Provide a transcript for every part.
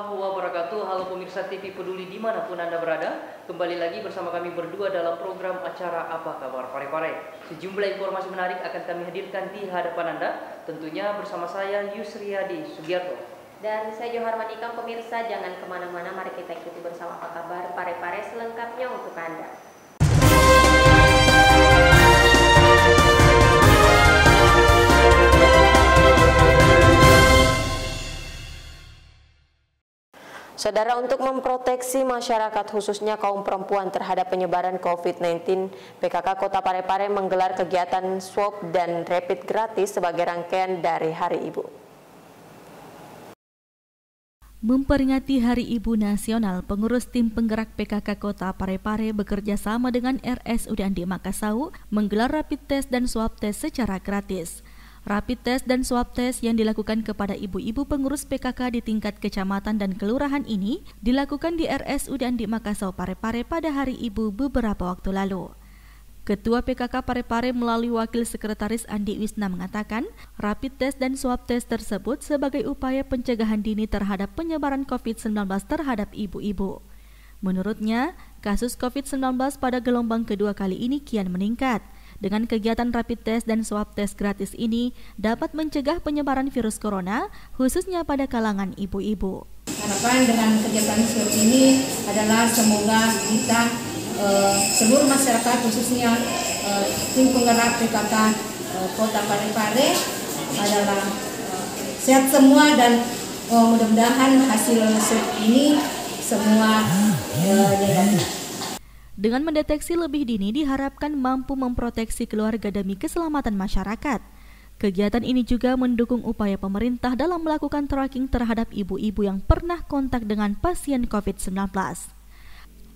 warahmatullahi wabarakatuh. Halo pemirsa TV Peduli dimanapun Anda berada. Kembali lagi bersama kami berdua dalam program acara Apa Kabar Parepare. Sejumlah informasi menarik akan kami hadirkan di hadapan Anda. Tentunya bersama saya Yusriyadi Sugiarto. Dan saya Johar Manikam. Pemirsa jangan kemana-mana, mari kita ikuti bersama Apa Kabar Parepare selengkapnya untuk Anda. Saudara, untuk memproteksi masyarakat khususnya kaum perempuan terhadap penyebaran COVID-19, PKK Kota Parepare menggelar kegiatan swab dan rapid gratis sebagai rangkaian dari Hari Ibu. Memperingati Hari Ibu Nasional, pengurus tim penggerak PKK Kota Parepare bekerja sama dengan RSUD Andi Makassau menggelar rapid test dan swab test secara gratis. Rapid test dan swab test yang dilakukan kepada ibu-ibu pengurus PKK di tingkat kecamatan dan kelurahan ini dilakukan di RSUD Andi Makassau Parepare pada Hari Ibu beberapa waktu lalu. Ketua PKK Parepare melalui Wakil Sekretaris Andi Wisna mengatakan, rapid test dan swab test tersebut sebagai upaya pencegahan dini terhadap penyebaran COVID-19 terhadap ibu-ibu. Menurutnya, kasus COVID-19 pada gelombang kedua kali ini kian meningkat. Dengan kegiatan rapid test dan swab test gratis ini dapat mencegah penyebaran virus corona, khususnya pada kalangan ibu-ibu. Harapan dengan kegiatan swab ini adalah semoga kita seluruh masyarakat khususnya tim penggerak PKK Kota Parepare adalah sehat semua dan mudah-mudahan hasil swab ini semua negatif. Dengan mendeteksi lebih dini diharapkan mampu memproteksi keluarga demi keselamatan masyarakat. Kegiatan ini juga mendukung upaya pemerintah dalam melakukan tracking terhadap ibu-ibu yang pernah kontak dengan pasien COVID-19.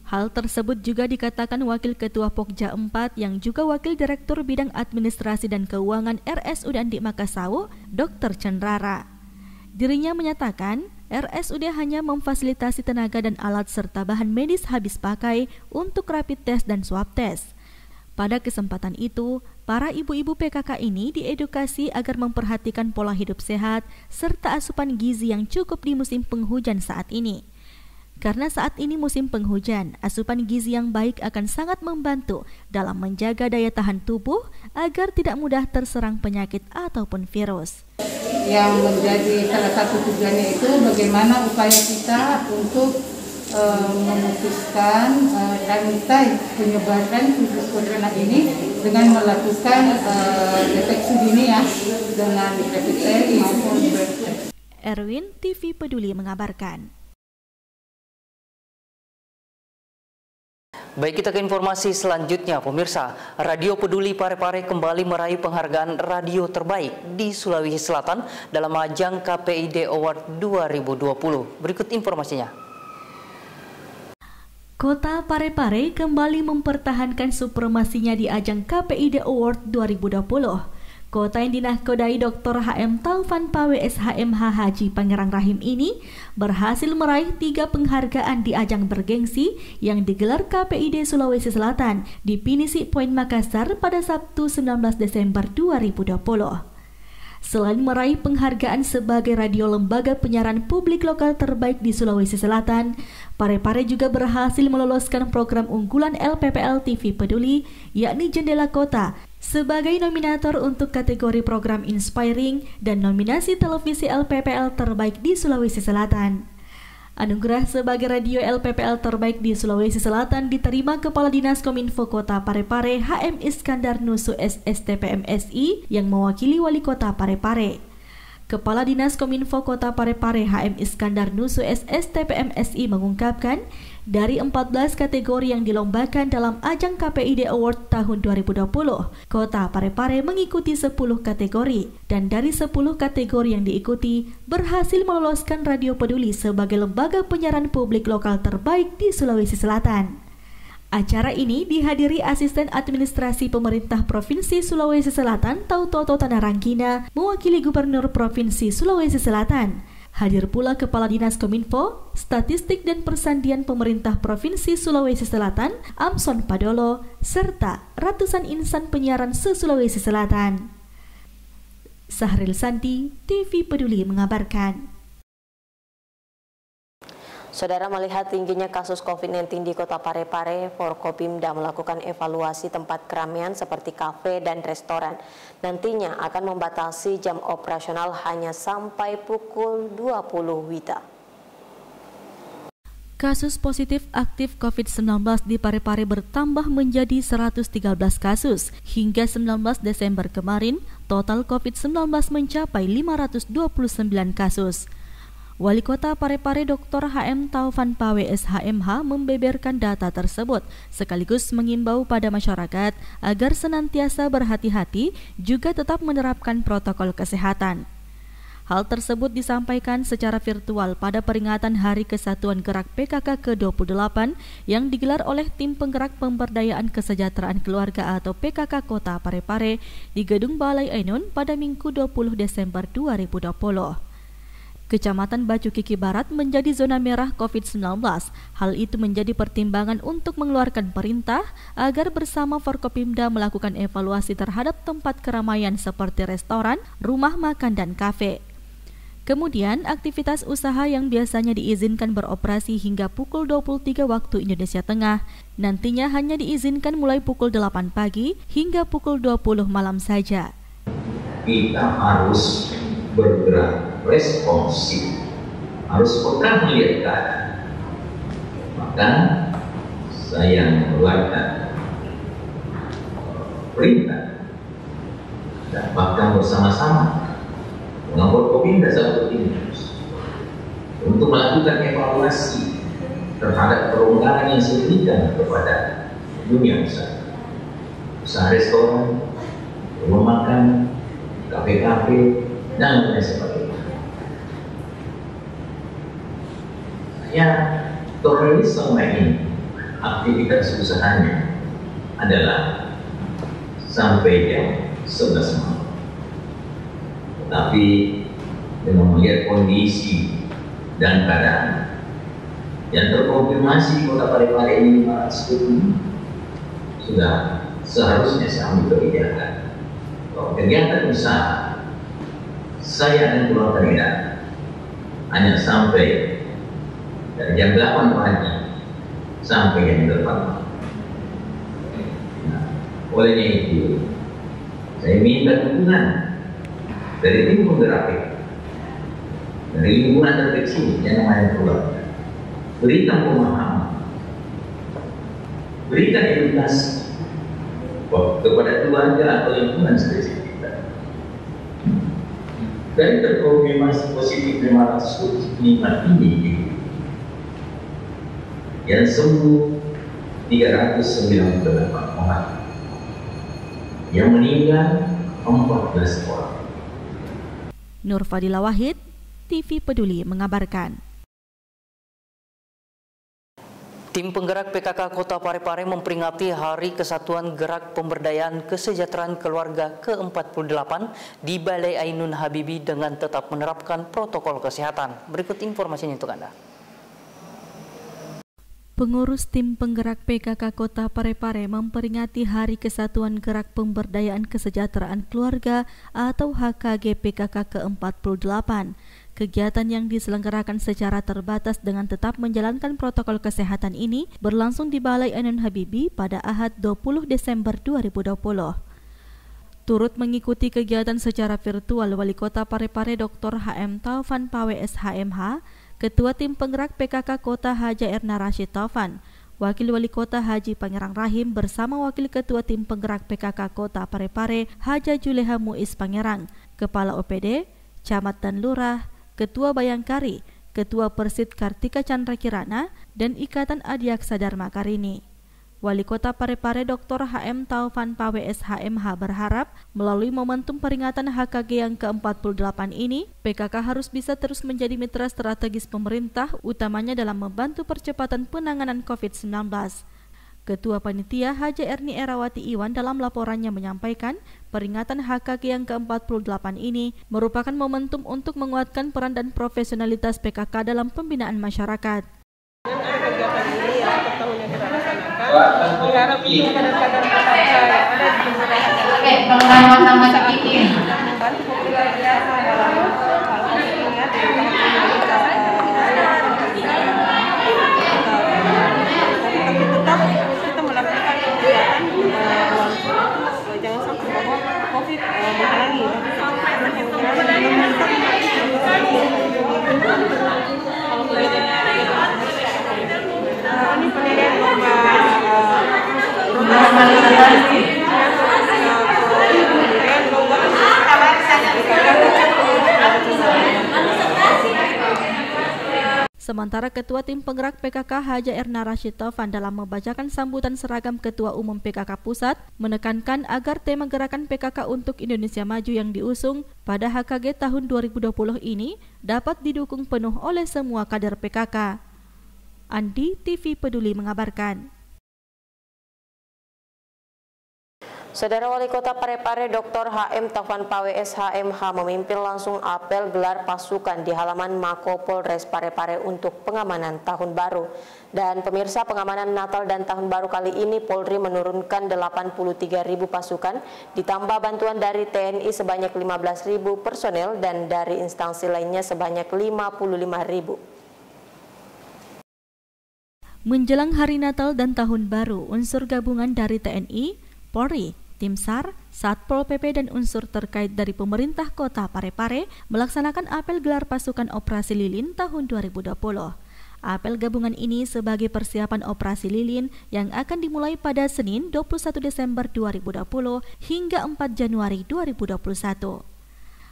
Hal tersebut juga dikatakan Wakil Ketua Pokja 4 yang juga Wakil Direktur Bidang Administrasi dan Keuangan RSUD Andi Makassau, Dr. Cenrara. Dirinya menyatakan, RSUD hanya memfasilitasi tenaga dan alat serta bahan medis habis pakai untuk rapid test dan swab test. Pada kesempatan itu, para ibu-ibu PKK ini diedukasi agar memperhatikan pola hidup sehat serta asupan gizi yang cukup di musim penghujan saat ini. Karena saat ini musim penghujan, asupan gizi yang baik akan sangat membantu dalam menjaga daya tahan tubuh agar tidak mudah terserang penyakit ataupun virus. Yang menjadi salah satu tujuannya itu bagaimana upaya kita untuk memutuskan rantai penyebaran virus corona ini dengan melakukan deteksi dini ya dengan rapid test maupun swab test. Erwin, TV Peduli mengabarkan. Baik, kita ke informasi selanjutnya, pemirsa. Radio Peduli Parepare kembali meraih penghargaan radio terbaik di Sulawesi Selatan dalam ajang KPID Award 2020. Berikut informasinya. Kota Parepare kembali mempertahankan supremasinya di ajang KPID Award 2020. Kota yang dinahkodai Dr. HM Taufan Pawe SHMH Haji Pangerang Rahim ini berhasil meraih 3 penghargaan di ajang bergengsi yang digelar KPID Sulawesi Selatan di Pinisi Point Makassar pada Sabtu 19 Desember 2020. Selain meraih penghargaan sebagai radio lembaga penyiaran publik lokal terbaik di Sulawesi Selatan, Parepare juga berhasil meloloskan program unggulan LPPL TV Peduli, yakni Jendela Kota, sebagai nominator untuk kategori program Inspiring dan nominasi televisi LPPL terbaik di Sulawesi Selatan. Anugerah sebagai radio LPPL terbaik di Sulawesi Selatan diterima Kepala Dinas Kominfo Kota Parepare HM Iskandar Nusu SSTP MSI yang mewakili Wali Kota Parepare. Kepala Dinas Kominfo Kota Parepare HM Iskandar Nusu SSTP MSI mengungkapkan, dari 14 kategori yang dilombakan dalam ajang KPID Award tahun 2020, Kota Parepare mengikuti 10 kategori, dan dari 10 kategori yang diikuti, berhasil meloloskan Radio Peduli sebagai lembaga penyiaran publik lokal terbaik di Sulawesi Selatan. Acara ini dihadiri Asisten Administrasi Pemerintah Provinsi Sulawesi Selatan Tautoto Tanarangkina, mewakili Gubernur Provinsi Sulawesi Selatan. Hadir pula Kepala Dinas Kominfo, Statistik dan Persandian Pemerintah Provinsi Sulawesi Selatan, Amson Padolo, serta ratusan insan penyiaran se-Sulawesi Selatan. Sahril Santi, TV Peduli mengabarkan. Saudara, melihat tingginya kasus COVID-19 di Kota Parepare, Forkopimda melakukan evaluasi tempat keramaian seperti kafe dan restoran. Nantinya akan membatasi jam operasional hanya sampai pukul 20 WITA. Kasus positif aktif COVID-19 di Parepare bertambah menjadi 113 kasus. Hingga 19 Desember kemarin, total COVID-19 mencapai 529 kasus. Wali Kota Parepare Dr. HM Taufan Pawe SHMH membeberkan data tersebut, sekaligus mengimbau pada masyarakat agar senantiasa berhati-hati juga tetap menerapkan protokol kesehatan. Hal tersebut disampaikan secara virtual pada peringatan Hari Kesatuan Gerak PKK ke-28 yang digelar oleh Tim Penggerak Pemberdayaan Kesejahteraan Keluarga atau PKK Kota Parepare di Gedung Balai Ainun pada Minggu 20 Desember 2020. Kecamatan Bacu Kiki Barat menjadi zona merah COVID-19. Hal itu menjadi pertimbangan untuk mengeluarkan perintah agar bersama Forkopimda melakukan evaluasi terhadap tempat keramaian seperti restoran, rumah makan, dan kafe. Kemudian, aktivitas usaha yang biasanya diizinkan beroperasi hingga pukul 23 waktu Indonesia Tengah, nantinya hanya diizinkan mulai pukul 8 pagi hingga pukul 20 malam saja. Kita harus bergerak responsif, harus peka melihat keadaan. Maka saya mengeluarkan perintah dan bahkan bersama-sama dengan Forkopimda sahabat ini untuk melakukan evaluasi terhadap perundangan yang signifikan kepada dunia usaha restoran, rumah makan, kafe-kafe, dan lain sebagainya. Saya toleransi selama ini aktivitas usahanya adalah sampai jam 11 malam. Tetapi dengan melihat kondisi dan keadaan yang terkonfirmasi di Kota Parepare ini 510 sudah seharusnya saya ambil kebijakan bahwa kegiatan usaha saya akan keluarkan edaran hanya sampai dari jam 8 pagi sampai jam 8 malam. Nah, olehnya itu saya minta dukungan dari tim penggerak, dari lingkungan terkecil yang namanya keluarga. Berikan pemahaman, berikan edukasi kepada keluarga atau lingkungan spesifik. Dari terkonfirmasi positif 505 ini yang sembuh 398 orang, yang meninggal 14 orang. Nur Fadila Wahid, TV Peduli mengabarkan. Tim Penggerak PKK Kota Parepare memperingati Hari Kesatuan Gerak Pemberdayaan Kesejahteraan Keluarga ke-48 di Balai Ainun Habibie dengan tetap menerapkan protokol kesehatan. Berikut informasinya untuk Anda. Pengurus Tim Penggerak PKK Kota Parepare memperingati Hari Kesatuan Gerak Pemberdayaan Kesejahteraan Keluarga atau HKG PKK ke-48. Kegiatan yang diselenggarakan secara terbatas dengan tetap menjalankan protokol kesehatan ini berlangsung di Balai Ainun Habibie pada Ahad 20 Desember 2020. Turut mengikuti kegiatan secara virtual Wali Kota Parepare Dr. HM Taufan Pawe SHMH, Ketua Tim Penggerak PKK Kota Haja Erna Rashid Taufan, Wakil Wali Kota Haji Pangerang Rahim bersama Wakil Ketua Tim Penggerak PKK Kota Parepare Haja Juleha Muiz Pangerang, Kepala OPD, Camat dan Lurah, Ketua Bayangkari, Ketua Persid Kartika Chandra Kirana, dan Ikatan Adiaksa Dharma Karini. Wali Kota Parepare Dr. HM Taufan Pawe SHMH berharap melalui momentum peringatan HKG yang ke-48 ini, PKK harus bisa terus menjadi mitra strategis pemerintah, utamanya dalam membantu percepatan penanganan COVID-19. Ketua Panitia Haja Erni Erawati Iwan dalam laporannya menyampaikan peringatan HKG yang ke-48 ini merupakan momentum untuk menguatkan peran dan profesionalitas PKK dalam pembinaan masyarakat. Kegiatan ini yang tahun yang kita laksanakan mengharap untuk kadar-kadar PKK yang ada di masyarakat membantu pemerintah dalam hal pentingnya Sementara Ketua Tim Penggerak PKK Haja Erna Rashid Taufan dalam membacakan sambutan seragam Ketua Umum PKK Pusat menekankan agar tema gerakan PKK untuk Indonesia Maju yang diusung pada HKG tahun 2020 ini dapat didukung penuh oleh semua kader PKK. Andi, TV Peduli mengabarkan. Saudara Wali Kota Parepare Dr. HM Taufan Pawe SHMH memimpin langsung apel gelar pasukan di halaman Mako Polres Parepare untuk pengamanan Tahun Baru. Dan pemirsa, pengamanan Natal dan Tahun Baru kali ini Polri menurunkan 83.000 pasukan, ditambah bantuan dari TNI sebanyak 15.000 personel dan dari instansi lainnya sebanyak 55.000. Menjelang Hari Natal dan Tahun Baru, unsur gabungan dari TNI, Polri, Tim SAR, Satpol PP dan unsur terkait dari pemerintah kota Parepare melaksanakan apel gelar pasukan operasi lilin tahun 2020. Apel gabungan ini sebagai persiapan operasi lilin yang akan dimulai pada Senin 21 Desember 2020 hingga 4 Januari 2021.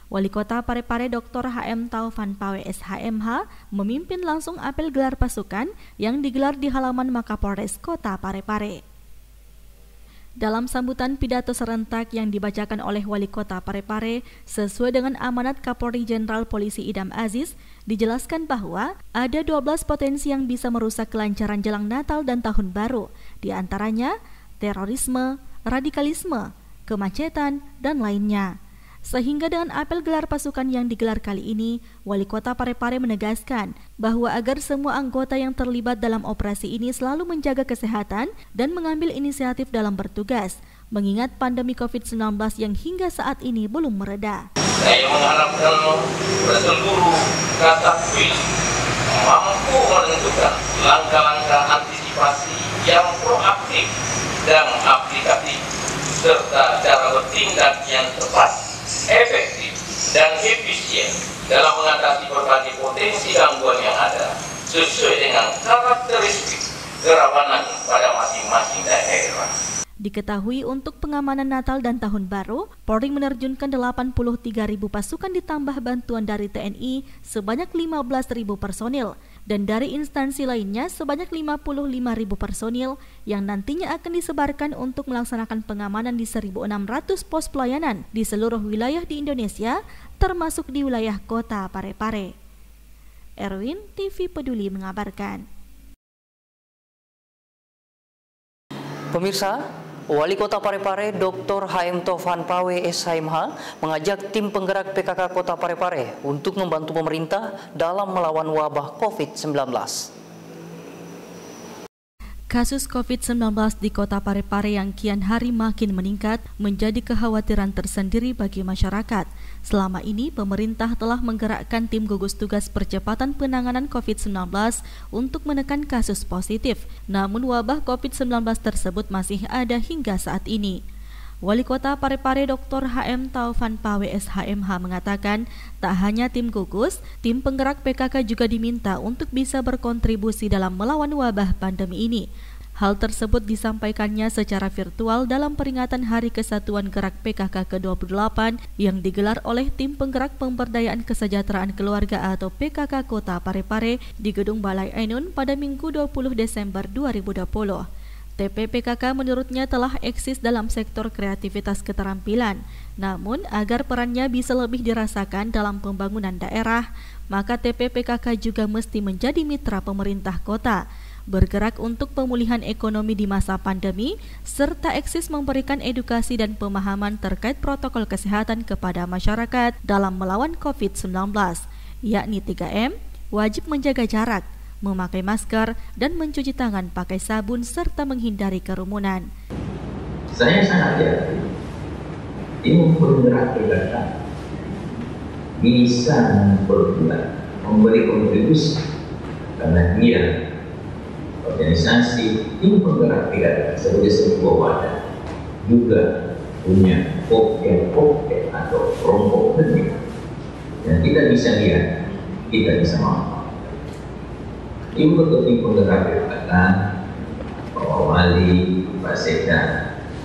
Wali Kota Parepare Dr. HM Taufan Pawe SHMH memimpin langsung apel gelar pasukan yang digelar di halaman Makapolres Kota Parepare. Dalam sambutan pidato serentak yang dibacakan oleh Wali Kota Parepare sesuai dengan amanat Kapolri Jenderal Polisi Idam Aziz, dijelaskan bahwa ada 12 potensi yang bisa merusak kelancaran jelang Natal dan Tahun Baru, di antaranya terorisme, radikalisme, kemacetan, dan lainnya. Sehingga dengan apel gelar pasukan yang digelar kali ini, Wali Kota Parepare menegaskan bahwa agar semua anggota yang terlibat dalam operasi ini selalu menjaga kesehatan dan mengambil inisiatif dalam bertugas, mengingat pandemi COVID-19 yang hingga saat ini belum mereda. Saya mengharapkan seluruh Kasatwil mampu menentukan langkah-langkah antisipasi yang proaktif dan aplikatif, serta cara bertindak yang tepat, efektif dan efisien dalam mengatasi berbagai potensi gangguan yang ada sesuai dengan karakteristik kerawanan pada masing-masing daerah. Diketahui untuk pengamanan Natal dan Tahun Baru, Polri menerjunkan 83.000 pasukan ditambah bantuan dari TNI sebanyak 15.000 personil dan dari instansi lainnya sebanyak 55.000 personil yang nantinya akan disebarkan untuk melaksanakan pengamanan di 1.600 pos pelayanan di seluruh wilayah di Indonesia, termasuk di wilayah kota Parepare. Erwin, TV Peduli mengabarkan. Pemirsa, Wali Kota Parepare Dr. HM Taufan Pawe SHMH mengajak tim penggerak PKK Kota Parepare untuk membantu pemerintah dalam melawan wabah COVID-19. Kasus COVID-19 di Kota Parepare yang kian hari makin meningkat menjadi kekhawatiran tersendiri bagi masyarakat. Selama ini, pemerintah telah menggerakkan tim gugus tugas percepatan penanganan COVID-19 untuk menekan kasus positif. Namun wabah COVID-19 tersebut masih ada hingga saat ini. Wali Kota Parepare Dr. HM Taufan Pawe SHMH mengatakan, tak hanya tim gugus, tim penggerak PKK juga diminta untuk bisa berkontribusi dalam melawan wabah pandemi ini. Hal tersebut disampaikannya secara virtual dalam peringatan Hari Kesatuan Gerak PKK ke-28 yang digelar oleh Tim Penggerak Pemberdayaan Kesejahteraan Keluarga atau PKK Kota Parepare di Gedung Balai Ainun pada Minggu 20 Desember 2020. TPPKK menurutnya telah eksis dalam sektor kreativitas keterampilan. Namun, agar perannya bisa lebih dirasakan dalam pembangunan daerah, maka TPPKK juga mesti menjadi mitra pemerintah kota, bergerak untuk pemulihan ekonomi di masa pandemi, serta eksis memberikan edukasi dan pemahaman terkait protokol kesehatan kepada masyarakat dalam melawan COVID-19, yakni 3M, wajib menjaga jarak, memakai masker, dan mencuci tangan pakai sabun serta menghindari kerumunan. Saya sangat yakin tim penggerak PKK bisa memberi kontribusi karena dia organisasi tim penggerak PKK sebagai sebuah wadah juga punya pocket atau kelompok penting, dan kita bisa lihat, kita bisa mampu. Tim penggerak PKK, Pak Wali, Pak Sekda,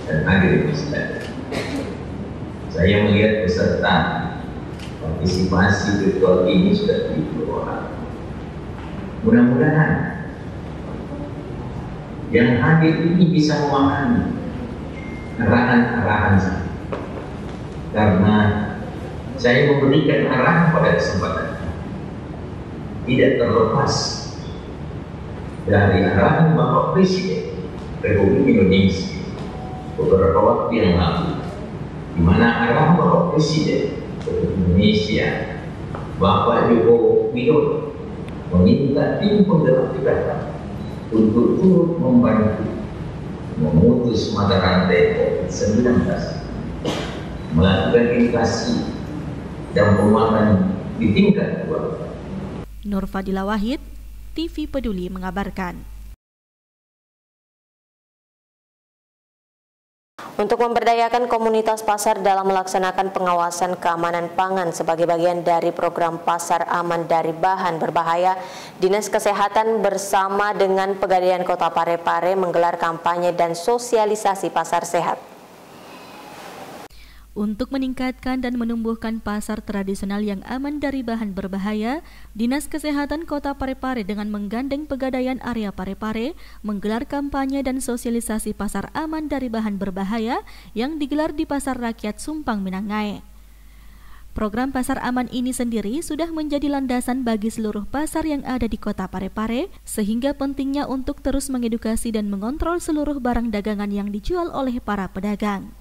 dan hadir di sini. Saya melihat peserta partisipasi virtual ini sudah 70 orang. Mudah-mudahan yang hadir ini bisa memahami arahan-arahan saya, karena saya memberikan arahan pada kesempatan tidak terlepas dari arahan Bapak Presiden Republik Indonesia beberapa waktu yang lalu, di mana arahan Bapak Presiden Republik Indonesia Bapak Joko Widodo meminta tim penggerak PKK untuk turut membantu memutus mata rantai COVID-19, melakukan edukasi dan penguatan di tingkat keluarga. Nur Fadila Wahid, TV Peduli mengabarkan. Untuk memberdayakan komunitas pasar dalam melaksanakan pengawasan keamanan pangan sebagai bagian dari program Pasar Aman dari Bahan Berbahaya, Dinas Kesehatan bersama dengan Pegadaian Kota Parepare menggelar kampanye dan sosialisasi pasar sehat. Untuk meningkatkan dan menumbuhkan pasar tradisional yang aman dari bahan berbahaya, Dinas Kesehatan Kota Parepare dengan menggandeng Pegadaian Area Parepare menggelar kampanye dan sosialisasi pasar aman dari bahan berbahaya yang digelar di Pasar Rakyat Sumpang Minangai. Program Pasar Aman ini sendiri sudah menjadi landasan bagi seluruh pasar yang ada di Kota Parepare, sehingga pentingnya untuk terus mengedukasi dan mengontrol seluruh barang dagangan yang dijual oleh para pedagang.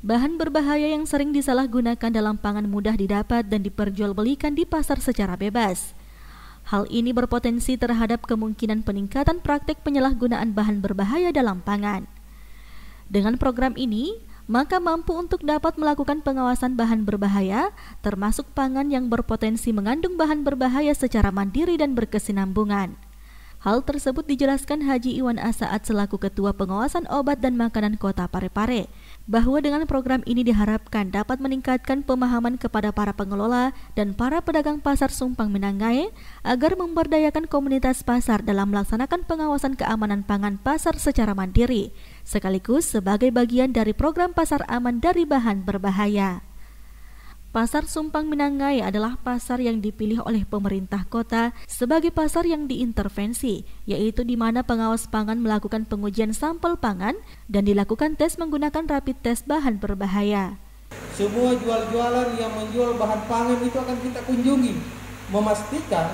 Bahan berbahaya yang sering disalahgunakan dalam pangan mudah didapat dan diperjualbelikan di pasar secara bebas. Hal ini berpotensi terhadap kemungkinan peningkatan praktik penyalahgunaan bahan berbahaya dalam pangan. Dengan program ini, maka mampu untuk dapat melakukan pengawasan bahan berbahaya, termasuk pangan yang berpotensi mengandung bahan berbahaya secara mandiri dan berkesinambungan. Hal tersebut dijelaskan Haji Iwan Asaat selaku Ketua Pengawasan Obat dan Makanan Kota Parepare, bahwa dengan program ini diharapkan dapat meningkatkan pemahaman kepada para pengelola dan para pedagang pasar Sumpang Minangai agar memberdayakan komunitas pasar dalam melaksanakan pengawasan keamanan pangan pasar secara mandiri, sekaligus sebagai bagian dari program Pasar Aman dari Bahan Berbahaya. Pasar Sumpang Minangai adalah pasar yang dipilih oleh pemerintah kota sebagai pasar yang diintervensi, yaitu di mana pengawas pangan melakukan pengujian sampel pangan dan dilakukan tes menggunakan rapid test bahan berbahaya. Semua jual-jualan yang menjual bahan pangan itu akan kita kunjungi, memastikan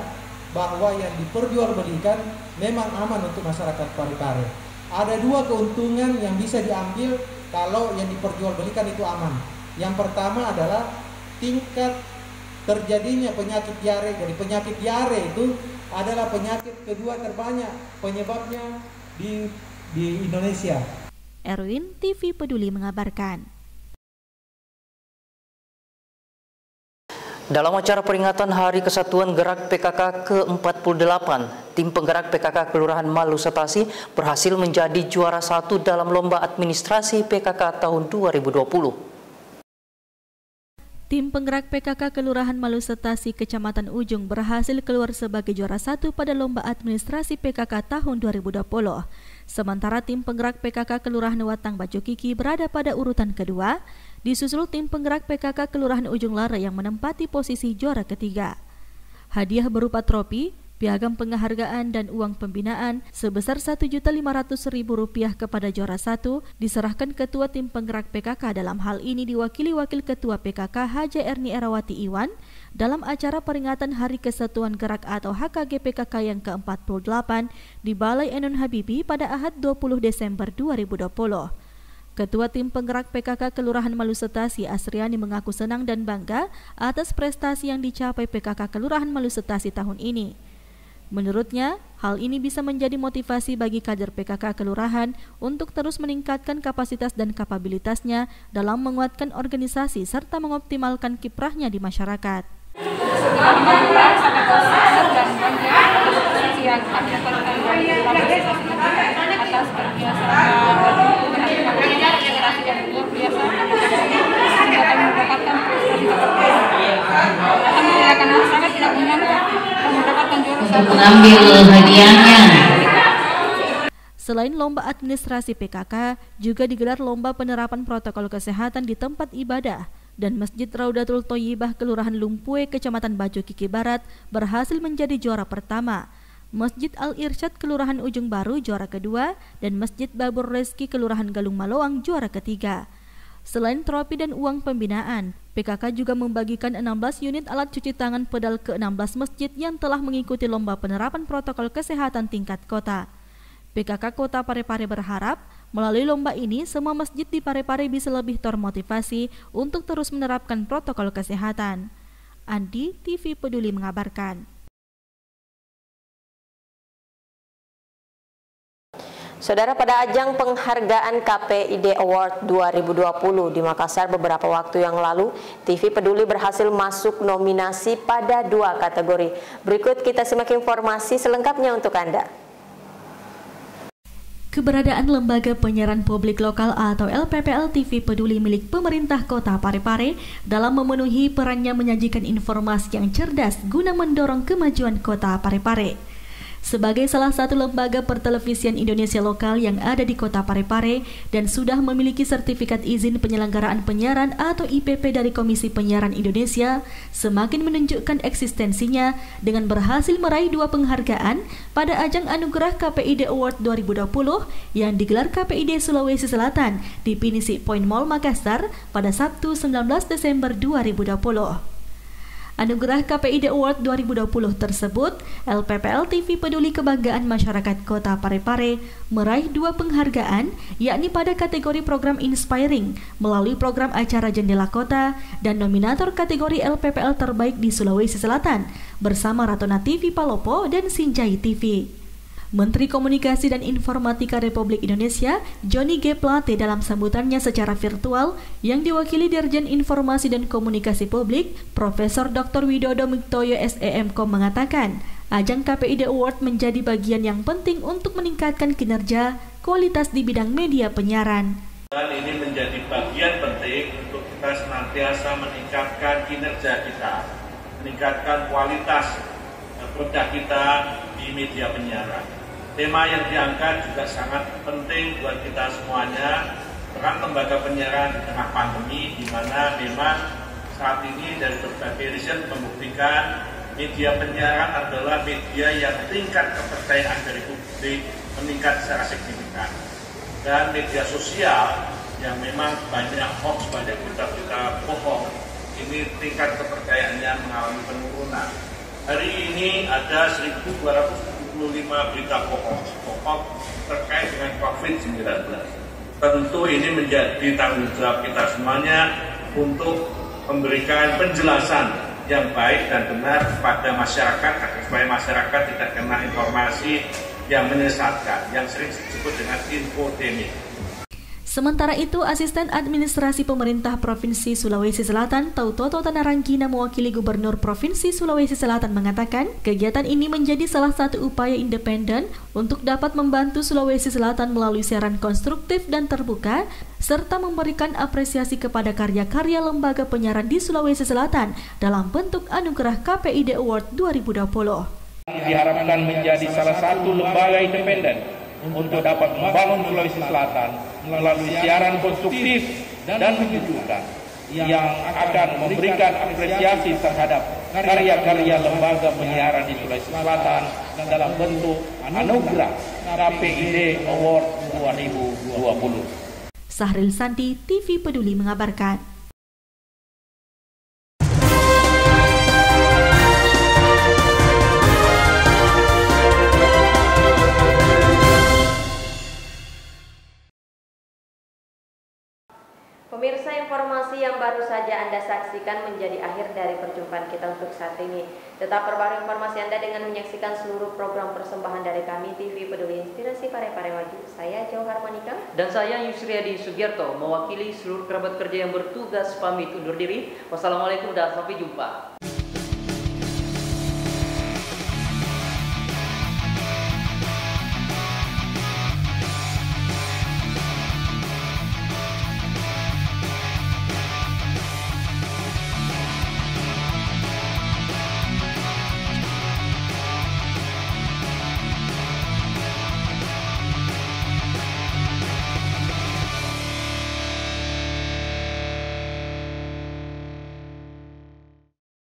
bahwa yang diperjualbelikan memang aman untuk masyarakat Parepare. Ada dua keuntungan yang bisa diambil kalau yang diperjualbelikan itu aman. Yang pertama adalah tingkat terjadinya penyakit diare. Jadi penyakit diare itu adalah penyakit kedua terbanyak penyebabnya di Indonesia. Erwin, TV Peduli mengabarkan. Dalam acara peringatan Hari Kesatuan Gerak PKK ke-48, tim penggerak PKK Kelurahan Malu Setasi berhasil menjadi juara 1 dalam lomba administrasi PKK tahun 2020. Tim penggerak PKK Kelurahan Malu Setasi Kecamatan Ujung berhasil keluar sebagai juara 1 pada lomba administrasi PKK tahun 2020. Sementara tim penggerak PKK Kelurahan Watang Bacokiki berada pada urutan kedua, disusul tim penggerak PKK Kelurahan Ujung Lare yang menempati posisi juara ketiga. Hadiah berupa trofi, piagam penghargaan dan uang pembinaan sebesar Rp1.500.000 kepada juara 1 diserahkan Ketua Tim Penggerak PKK, dalam hal ini diwakili Wakil Ketua PKK Haja Erni Erawati Iwan dalam acara peringatan Hari Kesatuan Gerak atau HKG PKK yang ke-48 di Balai Enun Habibi pada Ahad 20 Desember 2020. Ketua Tim Penggerak PKK Kelurahan Malu Setasi Asriani mengaku senang dan bangga atas prestasi yang dicapai PKK Kelurahan Malu Setasi tahun ini. Menurutnya, hal ini bisa menjadi motivasi bagi kader PKK Kelurahan untuk terus meningkatkan kapasitas dan kapabilitasnya dalam menguatkan organisasi serta mengoptimalkan kiprahnya di masyarakat. Untuk mengambil hadiahnya. Selain lomba administrasi PKK, juga digelar lomba penerapan protokol kesehatan di tempat ibadah. Dan Masjid Raudatul Thayyibah Kelurahan Lumpue, Kecamatan Bajo Kiki Barat berhasil menjadi juara pertama. Masjid Al-Irsyad Kelurahan Ujung Baru juara kedua dan Masjid Babur Rezki Kelurahan Galung Maloang juara ketiga. Selain trofi dan uang pembinaan, PKK juga membagikan 16 unit alat cuci tangan pedal ke 16 masjid yang telah mengikuti lomba penerapan protokol kesehatan tingkat kota. PKK Kota Parepare berharap melalui lomba ini semua masjid di Parepare bisa lebih termotivasi untuk terus menerapkan protokol kesehatan. Andi, TV Peduli mengabarkan. Saudara, pada ajang penghargaan KPID Award 2020 di Makassar beberapa waktu yang lalu, TV Peduli berhasil masuk nominasi pada 2 kategori. Berikut kita simak informasi selengkapnya untuk Anda. Keberadaan Lembaga Penyiaran Publik Lokal atau LPPL TV Peduli milik pemerintah Kota Parepare dalam memenuhi perannya menyajikan informasi yang cerdas guna mendorong kemajuan Kota Parepare. Sebagai salah satu lembaga pertelevisian Indonesia lokal yang ada di Kota Parepare dan sudah memiliki sertifikat izin penyelenggaraan penyiaran atau IPP dari Komisi Penyiaran Indonesia, semakin menunjukkan eksistensinya dengan berhasil meraih 2 penghargaan pada ajang anugerah KPID Award 2020 yang digelar KPID Sulawesi Selatan di Pinisi Point Mall Makassar pada Sabtu 19 Desember 2020. Anugerah KPID Award 2020 tersebut, LPPL TV Peduli Kebanggaan Masyarakat Kota Parepare meraih 2 penghargaan, yakni pada kategori program Inspiring melalui program acara Jendela Kota dan nominator kategori LPPL terbaik di Sulawesi Selatan bersama Ratona TV Palopo dan Sinjai TV. Menteri Komunikasi dan Informatika Republik Indonesia, Johnny G. Plate dalam sambutannya secara virtual yang diwakili Dirjen Informasi dan Komunikasi Publik, Profesor Dr. Widodo Miktoyo SEMKOM mengatakan, ajang KPID Award menjadi bagian yang penting untuk meningkatkan kinerja kualitas di bidang media penyiaran. Dan ini menjadi bagian penting untuk kita senantiasa meningkatkan kinerja kita, meningkatkan kualitas produk kita di media penyiaran. Tema yang diangkat juga sangat penting buat kita semuanya, peran lembaga penyiaran di tengah pandemi, di mana memang saat ini dari berbagai riset membuktikan media penyiaran adalah media yang tingkat kepercayaan dari publik meningkat secara signifikan. Dan media sosial yang memang banyak hoax, banyak berita-berita bohong, ini tingkat kepercayaannya mengalami penurunan. Hari ini ada 1.275 berita bohong terkait dengan COVID-19. Tentu ini menjadi tanggung jawab kita semuanya untuk memberikan penjelasan yang baik dan benar kepada masyarakat supaya masyarakat tidak kena informasi yang menyesatkan, yang sering disebut dengan infodemik. Sementara itu, Asisten Administrasi Pemerintah Provinsi Sulawesi Selatan, Tautoto Tanarangkina mewakili Gubernur Provinsi Sulawesi Selatan mengatakan, kegiatan ini menjadi salah satu upaya independen untuk dapat membantu Sulawesi Selatan melalui siaran konstruktif dan terbuka, serta memberikan apresiasi kepada karya-karya lembaga penyiaran di Sulawesi Selatan dalam bentuk anugerah KPID Award 2020. Diharapkan menjadi salah satu lembaga independen untuk dapat membangun Sulawesi Selatan melalui siaran konstruktif dan menyejukkan yang akan memberikan apresiasi terhadap karya-karya lembaga penyiaran di Sulawesi Selatan dalam bentuk anugerah KPID Award 2020. Sahril Santi, TV Peduli mengabarkan. Pemirsa, informasi yang baru saja Anda saksikan menjadi akhir dari perjumpaan kita untuk saat ini. Tetap perbarui informasi Anda dengan menyaksikan seluruh program persembahan dari kami TV Peduli Inspirasi Parepare Maju. Saya Jauhar Manika dan saya Yusriadi Sugierto mewakili seluruh kerabat kerja yang bertugas pamit undur diri. Wassalamualaikum dan sampai jumpa.